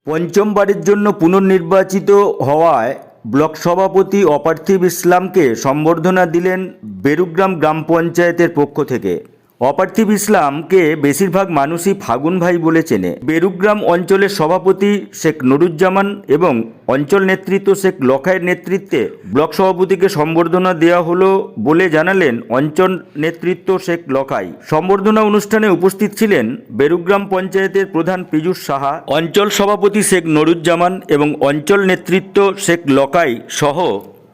পঞ্চমবারের জন্য পুনর্নির্বাচিত হওয়ায় ব্লক সভাপতি অপার্থিব ইসলামকে সম্বর্ধনা দিলেন বেরুগ্রাম গ্রাম পঞ্চায়েতের পক্ষ থেকে। অপার্থিব ইসলামকে বেশিরভাগ মানুষই ফাগুন ভাই বলে চেনে। বেরুগ্রাম অঞ্চলের সভাপতি শেখ নুরুজ্জামান এবং অঞ্চল নেতৃত্ব শেখ লখাইয়ের নেতৃত্বে ব্লক সভাপতিকে সম্বর্ধনা দেওয়া হলো বলে জানালেন অঞ্চল নেতৃত্ব শেখ লখাই। সম্বর্ধনা অনুষ্ঠানে উপস্থিত ছিলেন বেরুগ্রাম পঞ্চায়েতের প্রধান পীযূষ সাহা, অঞ্চল সভাপতি শেখ নুরুজ্জামান এবং অঞ্চল নেতৃত্ব শেখ লখাই সহ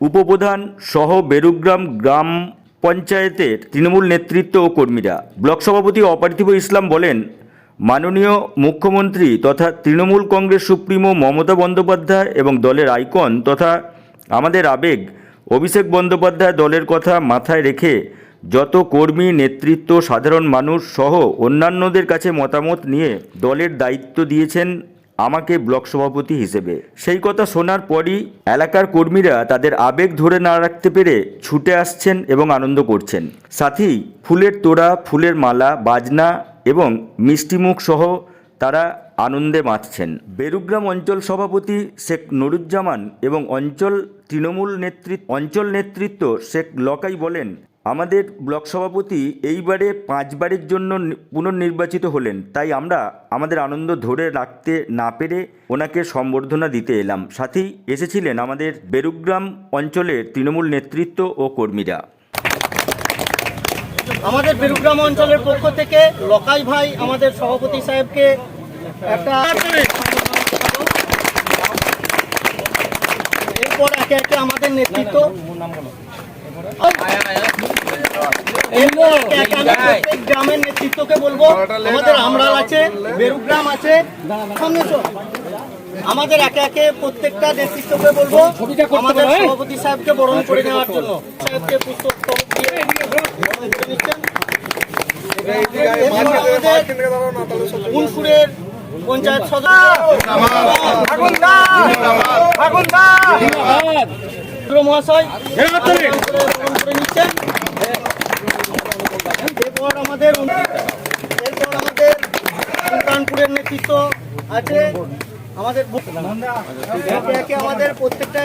উপপ্রধান সহ বেরুগ্রাম গ্রাম পঞ্চায়েতের তৃণমূল নেতৃত্ব ও কর্মীরা। ব্লক সভাপতি অপার্থিব ইসলাম বলেন, মাননীয় মুখ্যমন্ত্রী তথা তৃণমূল কংগ্রেস সুপ্রিমো মমতা বন্দ্যোপাধ্যায় এবং দলের আইকন তথা আমাদের আবেগ অভিষেক বন্দ্যোপাধ্যায় দলের কথা মাথায় রেখে যত কর্মী নেতৃত্ব সাধারণ মানুষ সহ অন্যান্যদের কাছে মতামত নিয়ে দলের দায়িত্ব দিয়েছেন আমাকে ব্লক সভাপতি হিসেবে। সেই কথা শোনার পরই এলাকার কর্মীরা তাদের আবেগ ধরে না রাখতে পেরে ছুটে আসছেন এবং আনন্দ করছেন। সাথেই ফুলের তোড়া, ফুলের মালা, বাজনা এবং মিষ্টিমুখ সহ তারা আনন্দে মাতছেন। বেরুগ্রাম অঞ্চল সভাপতি শেখ নুরুজ্জামান এবং অঞ্চল নেতৃত্ব শেখ লখাই বলেন, আমাদের ব্লক সভাপতি এইবারে 5 বারের জন্য পুনর্নির্বাচিত হলেন, তাই আমরা আমাদের আনন্দ ধরে রাখতে না পেরে ওনাকে সম্বর্ধনা দিতে এলাম। সাথেই এসেছিলেন আমাদের বেরুগ্রাম অঞ্চলের তৃণমূল নেতৃত্ব ও কর্মীরা। আমাদের বেরুগ্রাম অঞ্চলের পক্ষ থেকে লখাই ভাই আমাদের সভাপতি সাহেবকে একটা এরপর একে একে আমাদের নেতৃত্ব গ্রামের নেতৃত্বকে বলবো। আমাদের আমরাল আছে, বেরুগ্রাম আছে, আমাদের একে একে প্রত্যেকটা নেতৃত্বকে বলবো আমাদের সভাপতি সাহেবকে বরণ করে নেওয়ার জন্য। সাহেবকে পুষ্প দিয়ে কুনসুরের পঞ্চায়েত সদস্য মহাশয় নিচ্ছেন। এরপর আমাদের সুলতানপুরের নেতৃত্ব আছে। আমাদের একে আমাদের প্রত্যেকটা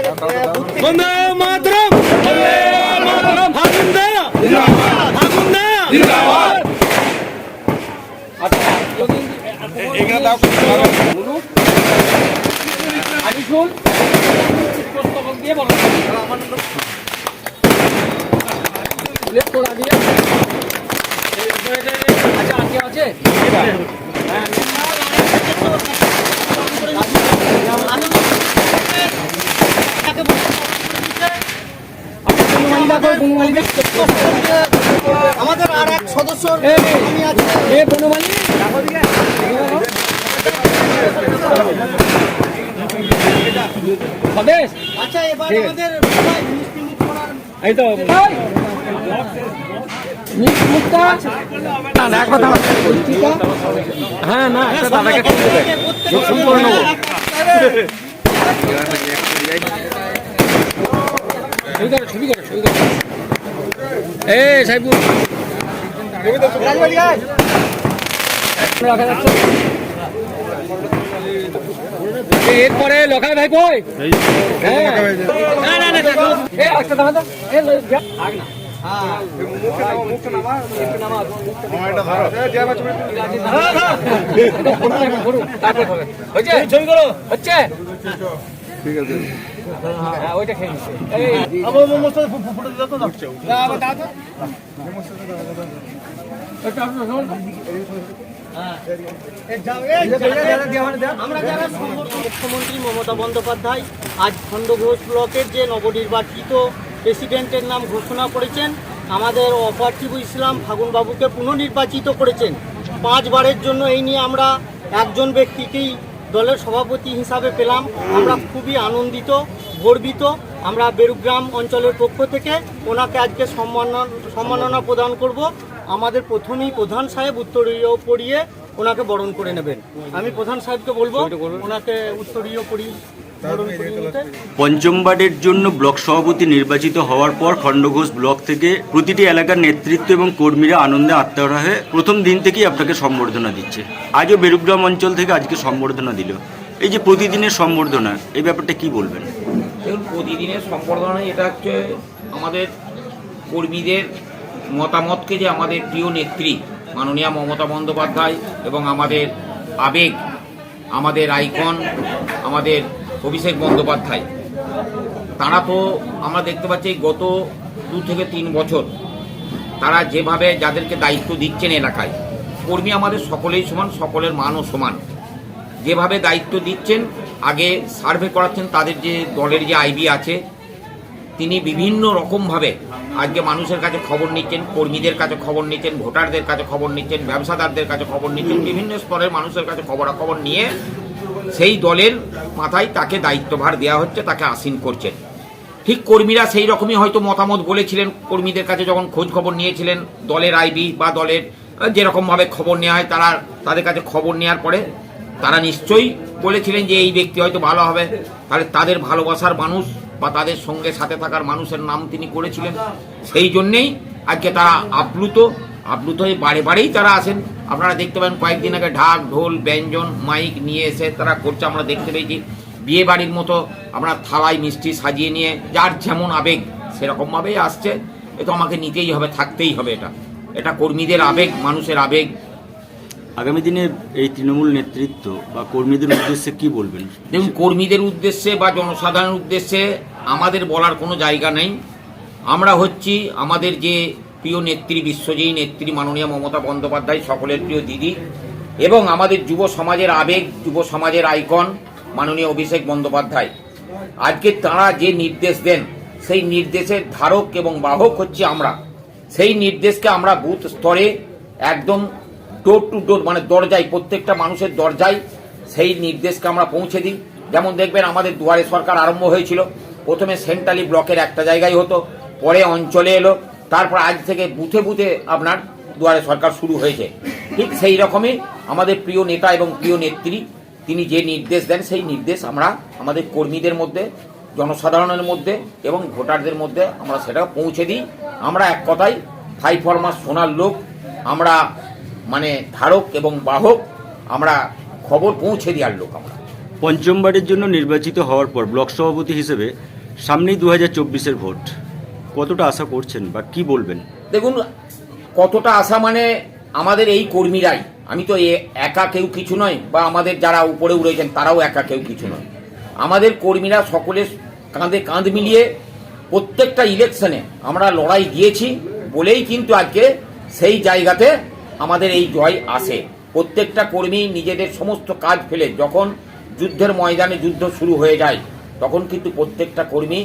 আমাদের আর এক সদস্য আচ্ছা, এবার আমাদের হ্যাঁ না ছবি করে এরপরে লখাই ভাই কই ছবি করো হচ্ছে ঠিক আছে। ওইটা খেয়ে মুখ্যমন্ত্রী মমতা বন্দ্যোপাধ্যায় আজ খণ্ডঘোষ ব্লকের যে নবনির্বাচিত প্রেসিডেন্টের নাম ঘোষণা করেছেন। আমাদের অপার্থিব ইসলাম ফাগুন বাবুকে পুনর্নির্বাচিত করেছেন 5 বারের জন্য। এই নিয়ে আমরা একজন ব্যক্তিকেই দলের সভাপতি হিসাবে পেলাম। আমরা খুবই আনন্দিত, গর্বিত। আমরা বেরুগ্রাম অঞ্চলের পক্ষ থেকে ওনাকে আজকে সম্মাননা প্রদান করব। আমাদের প্রথমেই প্রধান সাহেব উত্তরীয় পরিয়ে ওনাকে বরণ করে নেবেন। আমি প্রধান সাহেবকে বলবো ওনাকে উত্তরীয় পরিয়ে পঞ্চমবারের জন্য ব্লক সভাপতি নির্বাচিত হওয়ার পর খণ্ডঘোষ ব্লক থেকে প্রতিটি এলাকার নেতৃত্ব এবং কর্মীরা আনন্দে আত্মহারা হয়ে প্রথম দিন থেকেই আপনাকে সম্বর্ধনা দিচ্ছে। আজও বেরুগ্রাম অঞ্চল থেকে আজকে সম্বর্ধনা দিল, এই যে প্রতিদিনের সম্বর্ধনা, এই ব্যাপারটা কি বলবেন? দেখুন, প্রতিদিনের সম্বর্ধনা এটা হচ্ছে আমাদের কর্মীদের মতামতকে, যে আমাদের প্রিয় নেত্রী মাননীয়া মমতা বন্দ্যোপাধ্যায় এবং আমাদের আবেগ, আমাদের আইকন, আমাদের অভিষেক বন্দ্যোপাধ্যায়, তারা তো আমরা দেখতে পাচ্ছি গত 2 থেকে 3 বছর তারা যেভাবে যাদেরকে দায়িত্ব দিচ্ছেন এলাকায়, কর্মী আমাদের সকলেই সমান, সকলের মানও সমান, যেভাবে দায়িত্ব দিচ্ছেন, আগে সার্ভে করাচ্ছেন, তাদের যে দলের যে আইবি আছে তিনি বিভিন্ন রকমভাবে আজকে মানুষের কাছে খবর নিচ্ছেন, কর্মীদের কাছে খবর নিচ্ছেন, ভোটারদের কাছে খবর নিচ্ছেন, ব্যবসাদারদের কাছে খবর নিচ্ছেন, বিভিন্ন স্তরের মানুষের কাছে খবরাখবর নিয়ে সেই দলের মাথায় তাকে দায়িত্বভার দেওয়া হচ্ছে, তাকে আসীন করছেন। ঠিক কর্মীরা সেই রকমই হয়তো মতামত বলেছিলেন, কর্মীদের কাছে যখন খোঁজ খবর নিয়েছিলেন, দলের আইবি বা দলের যেরকমভাবে খবর নেওয়া হয়, তাদের কাছে খবর নেওয়ার পরে তারা নিশ্চয়ই বলেছিলেন যে এই ব্যক্তি হয়তো ভালো হবে, তাহলে তাদের ভালোবাসার মানুষ বা তাদের সঙ্গে সাথে থাকার মানুষের নাম তিনি করেছিলেন। সেই জন্যেই আজকে তারা আপ্লুত হয়ে বারে বারেই তারা আসেন। আপনারা দেখতে পাবেন কয়েকদিন আগে ঢাক ঢোল ব্যঞ্জন মাইক নিয়ে এসে তারা করছে, আমরা দেখতে পেয়েছি। বিয়ে বাড়ির মতো আমরা থালায় মিষ্টি সাজিয়ে নিয়ে যার যেমন আবেগ সেরকমভাবেই আসছে। এ তো আমাকে নিতেই হবে, থাকতেই হবে, এটা কর্মীদের আবেগ, মানুষের আবেগ। আগামী দিনে এই তৃণমূল নেতৃত্ব বা কর্মীদের উদ্দেশ্যে কি বলবেন? দেখুন, কর্মীদের উদ্দেশ্যে বা জনসাধারণের উদ্দেশ্যে আমাদের বলার কোনো জায়গা নেই। আমরা হচ্ছি আমাদের যে প্রিয় নেত্রী, বিশ্বজয়ী নেত্রী মাননীয়া মমতা বন্দ্যোপাধ্যায়, সকলের প্রিয় দিদি, এবং আমাদের যুব সমাজের আবেগ, যুব সমাজের আইকন মাননীয় অভিষেক বন্দ্যোপাধ্যায়। আজকে তাঁরা যে নির্দেশ দেন সেই নির্দেশের ধারক এবং বাহক হচ্ছে আমরা। সেই নির্দেশকে আমরা বুথ স্তরে একদম ডোর টু ডোর, মানে দরজায়, প্রত্যেকটা মানুষের দরজায় সেই নির্দেশকে আমরা পৌঁছে দিই। যেমন দেখবেন আমাদের দুয়ারে সরকার আরম্ভ হয়েছিল, প্রথমে সেন্ট্রালি ব্লকের একটা জায়গায় হতো, পরে অঞ্চলে এলো, তারপর আজ থেকে বুথে বুথে আপনার দুয়ারে সরকার শুরু হয়েছে। ঠিক সেই রকমই আমাদের প্রিয় নেতা এবং প্রিয় নেত্রী তিনি যে নির্দেশ দেন সেই নির্দেশ আমরা আমাদের কর্মীদের মধ্যে, জনসাধারণের মধ্যে এবং ভোটারদের মধ্যে আমরা সেটা পৌঁছে দিই। আমরা এক কথায় 5 ফরমাস সোনার লোক, আমরা মানে ধারক এবং বাহক, আমরা খবর পৌঁছে দেওয়ার লোক। আমরা পঞ্চমবারের জন্য নির্বাচিত হওয়ার পর ব্লক সভাপতি হিসেবে সামনেই 2024-এর ভোট, কতটা আশা করছেন বা কি বলবেন? দেখুন, কতটা আশা মানে আমাদের এই কর্মীরাই, আমি তো একা কেউ কিছু নয়, বা আমাদের যারা উপরে উড়েছেন তারাও একা কেউ কিছু নয়। আমাদের কর্মীরা সকলে কাঁধে কাঁধ মিলিয়ে প্রত্যেকটা ইলেকশনে আমরা লড়াই দিয়েছি বলেই কিন্তু আজকে সেই জায়গাতে আমাদের এই জয় আসে। প্রত্যেকটা কর্মী নিজেদের সমস্ত কাজ ফেলে যখন যুদ্ধের ময়দানে যুদ্ধ শুরু হয়ে যায়, তখন কিন্তু প্রত্যেকটা কর্মী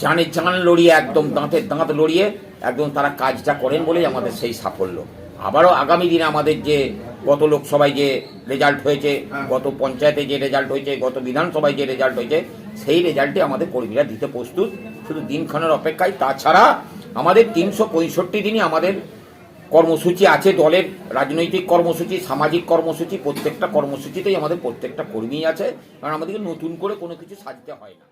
জানে জান লড়িয়ে, একদম দাঁতের দাঁত লড়িয়ে একদম তারা কাজটা করেন বলেই আমাদের সেই সাফল্য। আবারও আগামী দিনে আমাদের যে গত লোকসভায় যে রেজাল্ট হয়েছে, গত পঞ্চায়েতে যে রেজাল্ট হয়েছে, গত বিধানসভায় যে রেজাল্ট হয়েছে, সেই রেজাল্টে আমাদের কর্মীরা দিতে প্রস্তুত, শুধু দিনক্ষণের অপেক্ষায়। তাছাড়া আমাদের 365 দিনই আমাদের কর্মসূচি আছে, দলের রাজনৈতিক কর্মসূচি, সামাজিক কর্মসূচি, প্রত্যেকটা কর্মসূচিতেই আমাদের প্রত্যেকটা কর্মী আছে, কারণ আমাদেরকে নতুন করে কোনো কিছু সাজতে হয় না।